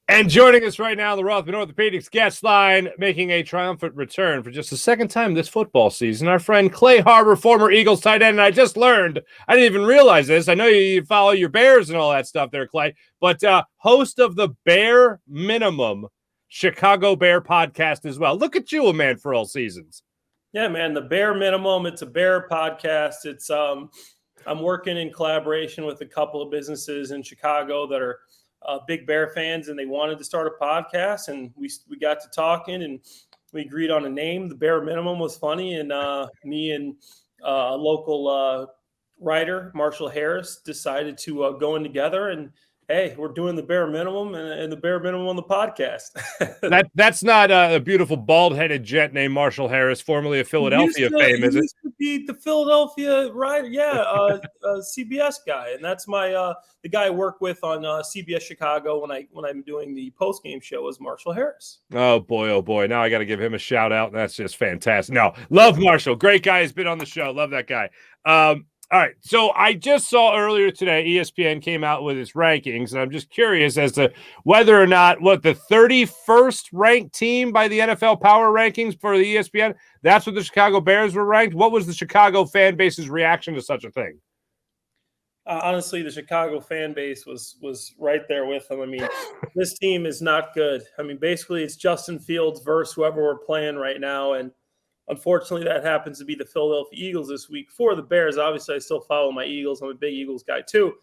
And joining us right now on the Rothman Orthopedics guest line, making a triumphant return for just the second time this football season, our friend Clay Harbor, former Eagles tight end. And I just learned, I didn't even realize this. I know you follow your Bears and all that stuff there, Clay, but host of the Bare Minimum Chicago Bear podcast as well. Look at you, a man for all seasons. Yeah, man, the Bare Minimum. It's a Bear podcast. It's I'm working in collaboration with a couple of businesses in Chicago that are big Bear fans, and they wanted to start a podcast, and we got to talking, and we agreed on a name. The Bare Minimum was funny, and me and a local writer, Marshall Harris, decided to go in together, and hey, we're doing the Bare Minimum and the Bare Minimum on the podcast. That's not a beautiful bald-headed gent named Marshall Harris, formerly of Philadelphia fame, is it? He used to be the Philadelphia writer, CBS guy, and that's my the guy I work with on CBS Chicago when I'm doing the post-game show is Marshall Harris. Oh boy! Now I got to give him a shout out. That's just fantastic. No, love Marshall, great guy. He's been on the show. Love that guy. All right, so I just saw earlier today ESPN came out with its rankings, and I'm just curious as to whether or not the 31st ranked team by the NFL Power Rankings for the ESPN, that's what the Chicago Bears were ranked. What was the Chicago fan base's reaction to such a thing? Honestly, the Chicago fan base was right there with them. I mean, this team is not good. I mean, basically it's Justin Fields versus whoever we're playing right now, and unfortunately, that happens to be the Philadelphia Eagles this week. For the Bears, obviously, I still follow my Eagles. I'm a big Eagles guy, too.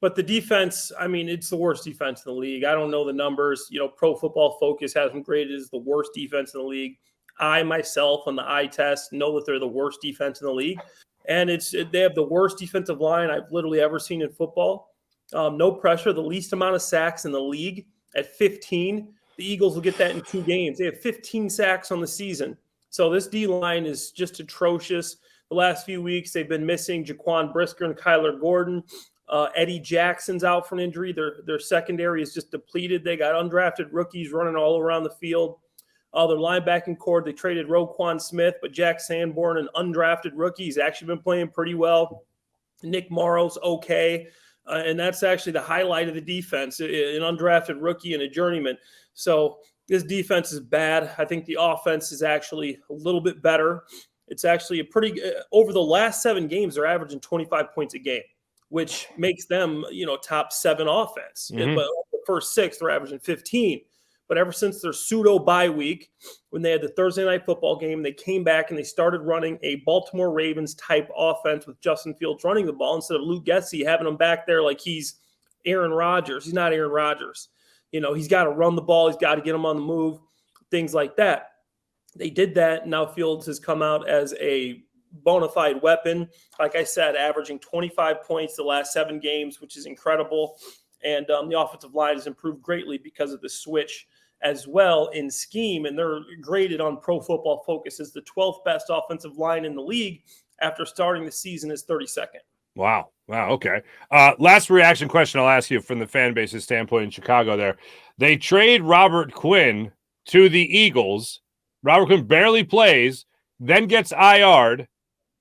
But the defense, I mean, it's the worst defense in the league. I don't know the numbers. You know, Pro Football Focus has them graded as the worst defense in the league. I, myself, on the eye test, know that they're the worst defense in the league. And they have the worst defensive line I've literally ever seen in football. No pressure, the least amount of sacks in the league at 15. The Eagles will get that in 2 games. They have 15 sacks on the season. So this D-line is just atrocious. The last few weeks, they've been missing Jaquan Brisker and Kyler Gordon. Eddie Jackson's out for an injury. Their secondary is just depleted. They got undrafted rookies running all around the field. Their linebacking core, they traded Roquan Smith, but Jack Sanborn, an undrafted rookie, he's actually been playing pretty well. Nick Morrow's okay. And that's actually the highlight of the defense, an undrafted rookie and a journeyman. So this defense is bad. I think the offense is actually a little bit better. It's actually a pretty over the last 7 games, they're averaging 25 points a game, which makes them, top 7 offense. Mm-hmm. But the first 6, they're averaging 15. But ever since their pseudo bye week, when they had the Thursday night football game, they came back and they started running a Baltimore Ravens type offense with Justin Fields running the ball instead of Luke Getsy having him back there like he's Aaron Rodgers. He's not Aaron Rodgers. He's got to run the ball. He's got to get him on the move, things like that. They did that. Now Fields has come out as a bona fide weapon. Like I said, averaging 25 points the last 7 games, which is incredible. And the offensive line has improved greatly because of the switch as well in scheme. And they're graded on Pro Football Focus as the 12th best offensive line in the league after starting the season as 32nd. Wow. Okay. Last reaction question I'll ask you from the fan base's standpoint in Chicago there. They trade Robert Quinn to the Eagles. Robert Quinn barely plays, then gets IR'd,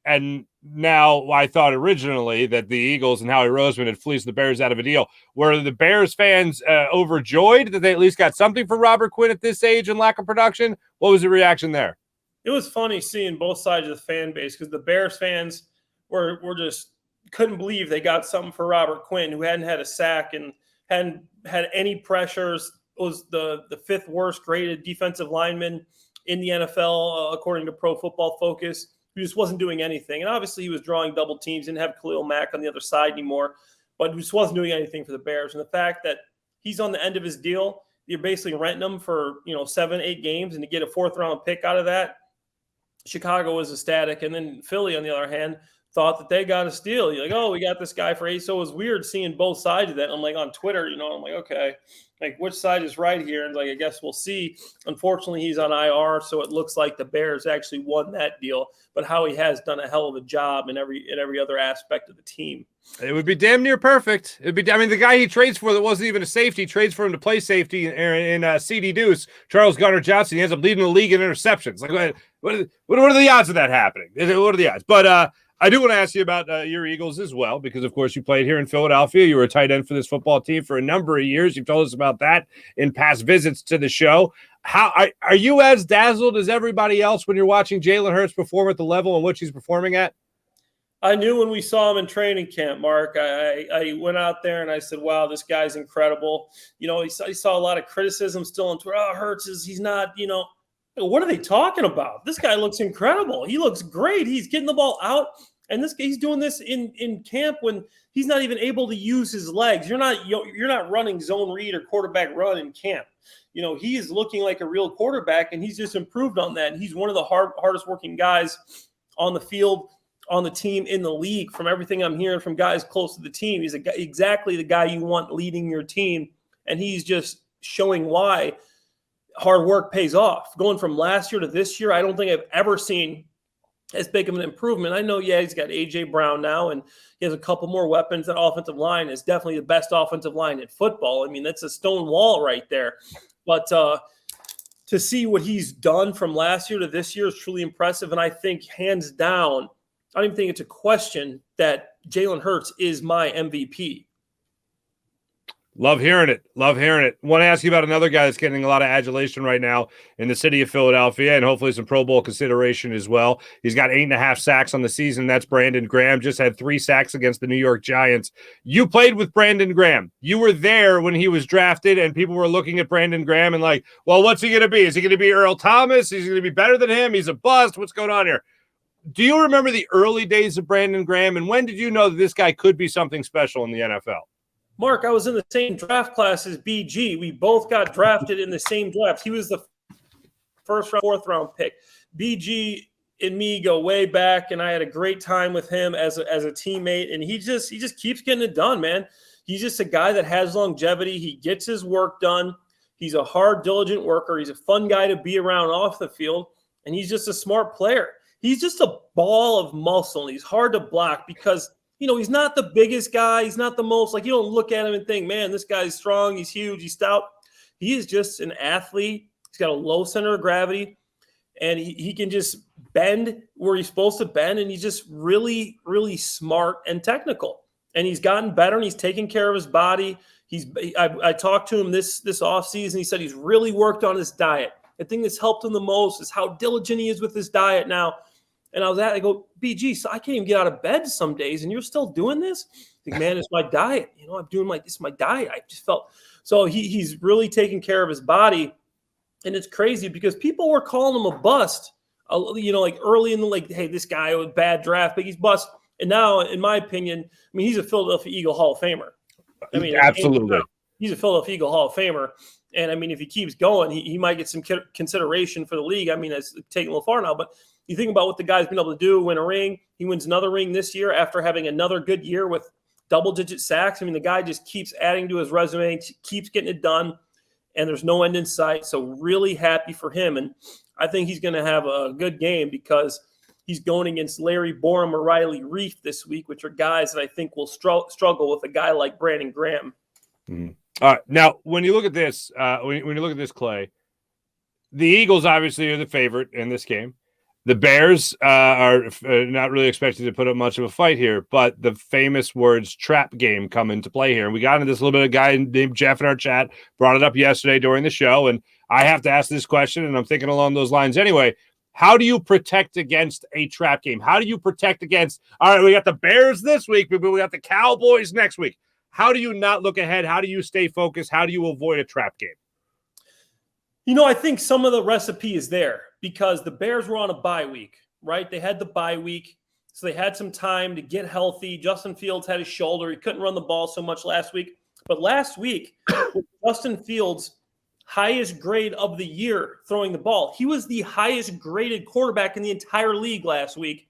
and now I thought originally that the Eagles and Howie Roseman had fleeced the Bears out of a deal. Were the Bears fans overjoyed that they at least got something for Robert Quinn at this age and lack of production? What was the reaction there? It was funny seeing both sides of the fan base because the Bears fans were just couldn't believe they got something for Robert Quinn, who hadn't had a sack and hadn't had any pressures. Was the 5th worst graded defensive lineman in the NFL, according to Pro Football Focus. He just wasn't doing anything. And obviously he was drawing double teams, didn't have Khalil Mack on the other side anymore, but he just wasn't doing anything for the Bears. And the fact that he's on the end of his deal, you're basically renting him for, 7-8 games, and to get a 4th round pick out of that, Chicago was ecstatic. And then Philly, on the other hand, thought that they got a steal. You're like, oh, we got this guy for 8. So it was weird seeing both sides of that. I'm like on Twitter, I'm like, okay, like which side is right here? And like, I guess we'll see. Unfortunately, he's on IR, so it looks like the Bears actually won that deal. But Howie has done a hell of a job in every other aspect of the team. It would be damn near perfect. The guy he trades for that wasn't even a safety, trades for him to play safety in CD Deuce, Charles Gunnar Johnson. He ends up leading the league in interceptions. Like, what are the odds of that happening? What are the odds? But I do want to ask you about your Eagles as well, because, of course, you played here in Philadelphia. You were a tight end for this football team for a number of years. You've told us about that in past visits to the show. How are you as dazzled as everybody else when you're watching Jalen Hurts perform at the level in which he's performing at? I knew when we saw him in training camp, Mark. I went out there and I said, wow, this guy's incredible. You know, he saw a lot of criticism still on Twitter. Oh, Hurts he's not, you know. What are they talking about? This guy looks incredible. He looks great. He's getting the ball out. And he's doing this in camp when he's not even able to use his legs. You're not running zone read or quarterback run in camp. You know, he is looking like a real quarterback, and he's just improved on that. And he's one of the hardest working guys on the field, on the team, in the league. From everything I'm hearing from guys close to the team, he's exactly the guy you want leading your team. And he's just showing why hard work pays off. Going from last year to this year, I don't think I've ever seen as big of an improvement. I know, he's got A.J. Brown now, and he has a couple more weapons. That offensive line is definitely the best offensive line in football. I mean, that's a stone wall right there. But to see what he's done from last year to this year is truly impressive. And I think, hands down, I don't even think it's a question that Jalen Hurts is my MVP. Love hearing it. Love hearing it. Want to ask you about another guy that's getting a lot of adulation right now in the city of Philadelphia, and hopefully some Pro Bowl consideration as well. He's got 8.5 sacks on the season. That's Brandon Graham. Just had 3 sacks against the New York Giants. You played with Brandon Graham. You were there when he was drafted, and people were looking at Brandon Graham and like, well, what's he going to be? Is he going to be Earl Thomas? Is he going to be better than him? He's a bust. What's going on here? Do you remember the early days of Brandon Graham, and when did you know that this guy could be something special in the NFL? Mark, I was in the same draft class as BG. We both got drafted in the same draft. He was the first round, 4th round pick. BG and me go way back, and I had a great time with him as a teammate. And he just keeps getting it done, man. He's just a guy that has longevity. He gets his work done. He's a hard, diligent worker. He's a fun guy to be around off the field, and he's just a smart player. He's just a ball of muscle, and he's hard to block because – you know, he's not the biggest guy. He's not the most, like, you don't look at him and think, man, this guy's strong. He's huge. He's stout. He is just an athlete. He's got a low center of gravity, and he can just bend where he's supposed to bend, and he's just really, really smart and technical. And he's gotten better, and he's taking care of his body. I talked to him this offseason. He said he's really worked on his diet. The thing that's helped him the most is how diligent he is with his diet now. And I go, BG, so I can't even get out of bed some days, and you're still doing this? I think, man, it's my diet. You know, it's my diet. I just felt so he's really taking care of his body, and it's crazy because people were calling him a bust. You know, like early in the hey, this guy was a bad draft, but he's bust. And now, in my opinion, I mean, he's a Philadelphia Eagle Hall of Famer. I mean, absolutely, he's a Philadelphia Eagle Hall of Famer. And I mean, if he keeps going, he might get some consideration for the league. I mean, it's taking a little far now, but you think about what the guy's been able to do, win a ring. He wins another ring this year after having another good year with double-digit sacks. I mean, the guy just keeps adding to his resume, keeps getting it done, and there's no end in sight. So really happy for him. And I think he's going to have a good game because he's going against Larry Borum or Riley Reif this week, which are guys that I think will struggle with a guy like Brandon Graham. Mm-hmm. All right. Now, when you look at this, when you look at this, Clay, the Eagles obviously are the favorite in this game. The Bears are not really expected to put up much of a fight here, but the famous words trap game come into play here. And we got into this a little bit. A guy named Jeff in our chat brought it up yesterday during the show, and I have to ask this question, and I'm thinking along those lines anyway. How do you protect against a trap game? How do you protect against, all right, we got the Bears this week, but we got the Cowboys next week. How do you not look ahead? How do you stay focused? How do you avoid a trap game? You know, I think some of the recipe is there because the Bears were on a bye week, right? They had the bye week, so they had some time to get healthy. Justin Fields had his shoulder. He couldn't run the ball so much last week. But last week, Justin Fields' highest grade of the year throwing the ball, he was the highest graded quarterback in the entire league last week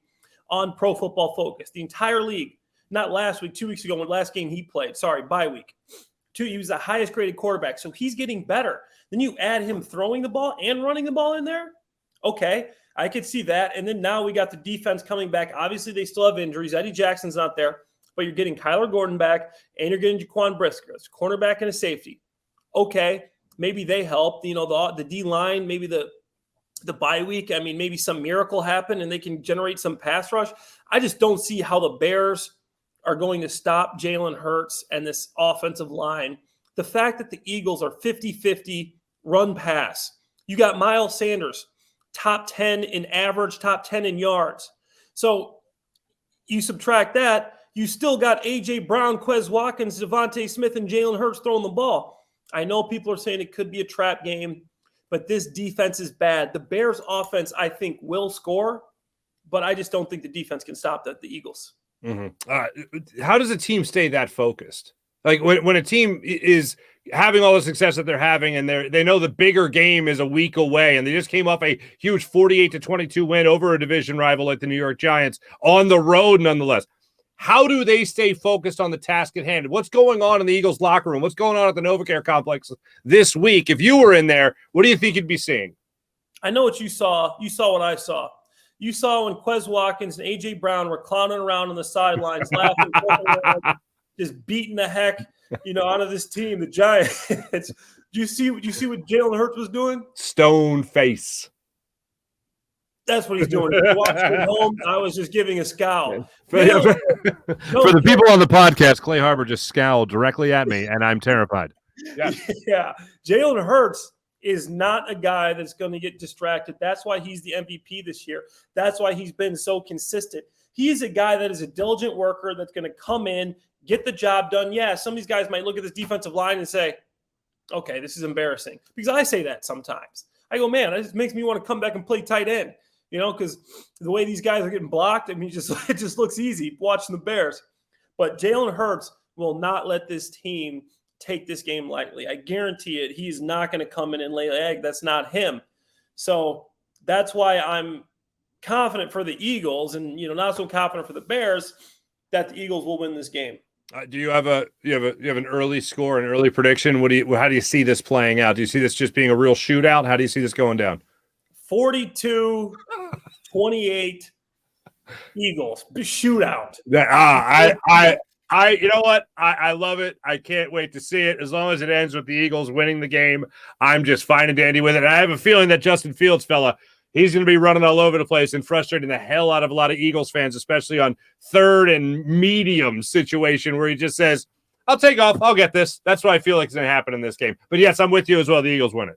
on Pro Football Focus. The entire league. Not last week, 2 weeks ago, when last game he played. Sorry, bye week. He was the highest graded quarterback. So he's getting better. Then you add him throwing the ball and running the ball in there. Okay, I could see that. And then now we got the defense coming back. Obviously, they still have injuries. Eddie Jackson's not there. But you're getting Kyler Gordon back, and you're getting Jaquan Brisker. It's a cornerback and a safety. Okay, maybe they help. You know, the D-line, maybe the the bye week, I mean, maybe some miracle happen and they can generate some pass rush. I just don't see how the Bears are going to stop Jalen Hurts and this offensive line. The fact that the Eagles are 50-50 run pass. You got Miles Sanders, top 10 in average, top 10 in yards. So you subtract that, you still got A.J. Brown, Quez Watkins, Devontae Smith, and Jalen Hurts throwing the ball. I know people are saying it could be a trap game, but this defense is bad. The Bears offense, I think, will score, but I just don't think the defense can stop the Eagles. Mm-hmm. How does a team stay that focused? Like when a team is having all the success that they're having and they know the bigger game is a week away and they just came off a huge 48-22 win over a division rival like the New York Giants on the road nonetheless. How do they stay focused on the task at hand? What's going on in the Eagles locker room? What's going on at the NovaCare complex this week? If you were in there, what do you think you'd be seeing? I know what you saw. You saw what I saw. You saw when Quez Watkins and A.J. Brown were clowning around on the sidelines, laughing, just beating the heck, out of this team, the Giants. Do you see what Jalen Hurts was doing? Stone face. That's what he's doing. Watching at home, I was just giving a scowl. For the people on the podcast, Clay Harbor just scowled directly at me, and I'm terrified. Yeah. Jalen Hurts is not a guy that's going to get distracted. That's why he's the MVP this year. That's why he's been so consistent. He's a guy that is a diligent worker that's going to come in, get the job done. Yeah, some of these guys might look at this defensive line and say, okay, this is embarrassing. Because I say that sometimes. I go, man, it just makes me want to come back and play tight end. Because the way these guys are getting blocked, I mean, it just looks easy watching the Bears. But Jalen Hurts will not let this team take this game lightly. I guarantee it. He's not going to come in and lay an egg. That's not him. So that's why I'm confident for the Eagles and, not so confident for the Bears that the Eagles will win this game. Do you have an early score, an early prediction? How do you see this playing out? Do you see this just being a real shootout? How do you see this going down? 42-28 Eagles shootout. You know what? I love it. I can't wait to see it. As long as it ends with the Eagles winning the game, I'm just fine and dandy with it. And I have a feeling that Justin Fields, he's going to be running all over the place and frustrating the hell out of a lot of Eagles fans, especially on third and medium situation where he just says, I'll take off. I'll get this. That's what I feel like is going to happen in this game. But yes, I'm with you as well. The Eagles win it.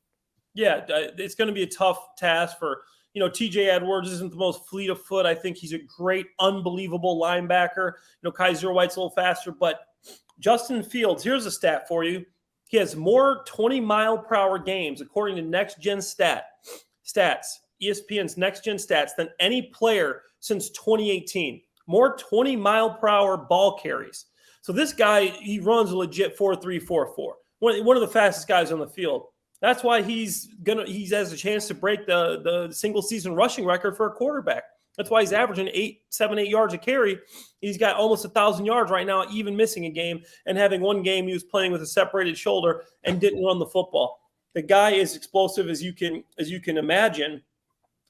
Yeah, it's going to be a tough task for, TJ Edwards isn't the most fleet of foot. I think he's a great, unbelievable linebacker. Kaiser White's a little faster, but Justin Fields, here's a stat for you. He has more 20-mile-per-hour games, according to Next Gen Stats, ESPN's Next Gen Stats, than any player since 2018. More 20-mile-per-hour ball carries. So this guy, he runs a legit 4.3, 4.4. One of the fastest guys on the field. That's why he has a chance to break the single season rushing record for a quarterback. That's why he's averaging 8 yards a carry. He's got almost 1,000 yards right now, even missing a game and having one game he was playing with a separated shoulder and didn't run the football. The guy is explosive as you can imagine.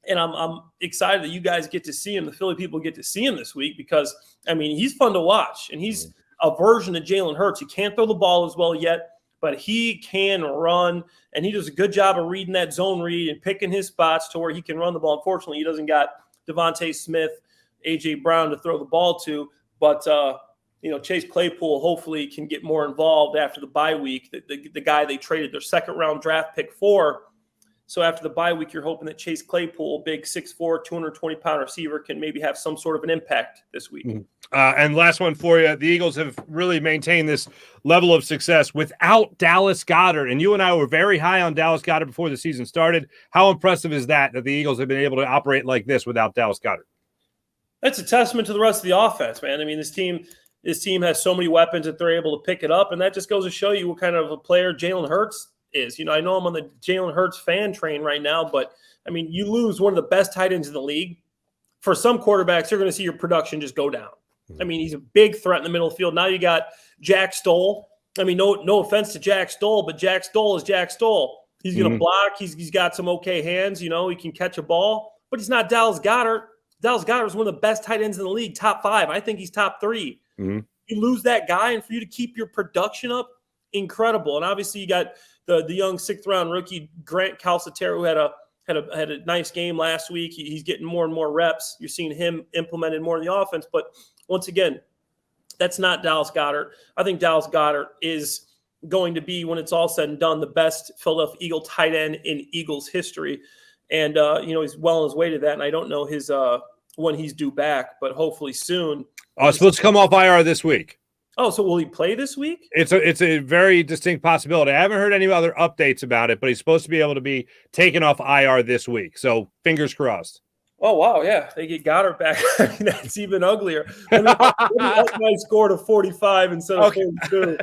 And I'm excited that you guys get to see him. The Philly people get to see him this week because, he's fun to watch. And he's a version of Jalen Hurts. He can't throw the ball as well yet, but he can run, and he does a good job of reading that zone read and picking his spots to where he can run the ball. Unfortunately, he doesn't got Devontae Smith, A.J. Brown to throw the ball to, but Chase Claypool hopefully can get more involved after the bye week. The guy they traded their second-round draft pick for. So after the bye week, you're hoping that Chase Claypool, big 6'4", 220-pound receiver, can maybe have some sort of an impact this week. And last one for you. The Eagles have really maintained this level of success without Dallas Goedert. And you and I were very high on Dallas Goedert before the season started. How impressive is that the Eagles have been able to operate like this without Dallas Goedert? That's a testament to the rest of the offense, man. This team has so many weapons that they're able to pick it up, and that just goes to show you what kind of a player Jalen Hurts is. I know I'm on the Jalen Hurts fan train right now, but you lose one of the best tight ends in the league. For some quarterbacks, you're going to see your production just go down. He's a big threat in the middle of the field. Now you got Jack Stoll. No offense to Jack Stoll, but Jack Stoll is Jack Stoll. He's going to block. He's got some okay hands. He can catch a ball, but he's not Dallas Goedert. Dallas Goedert is one of the best tight ends in the league, top 5. I think he's top 3. You lose that guy, and for you to keep your production up, incredible. And obviously you got the young 6th-round rookie Grant Calcaterra, who had a had a nice game last week. He's getting more and more reps. You're seeing him implemented more in the offense. But once again, that's not Dallas Goedert. I think Dallas Goedert is going to be, when it's all said and done, the best Philadelphia Eagle tight end in Eagles history. And, he's well on his way to that. And I don't know his when he's due back, but hopefully soon. Oh, it's supposed to come off IR this week. Oh, so will he play this week? It's a very distinct possibility. I haven't heard any other updates about it, but he's supposed to be able to be taken off IR this week. So fingers crossed. Oh, wow, yeah. They get Goddard back. I mean, that's even uglier. I mean, up my score to 45 instead of 42.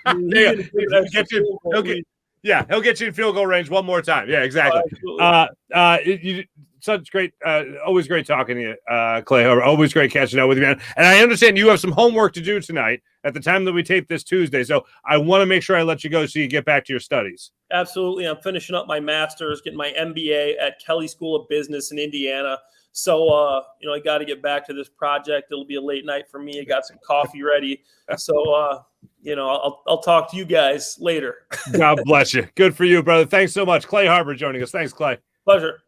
I mean, he'll get you in field goal range one more time. Yeah, exactly. Such great, always great talking to you, Clay. Always great catching up with you, man. And I understand you have some homework to do tonight at the time that we tape this Tuesday. So I want to make sure I let you go so you get back to your studies. Absolutely. I'm finishing up my master's, getting my MBA at Kelly School of Business in Indiana. So, I got to get back to this project. It'll be a late night for me. I got some coffee ready. So, I'll talk to you guys later. God bless you. Good for you, brother. Thanks so much. Clay Harbor joining us. Thanks, Clay. Pleasure.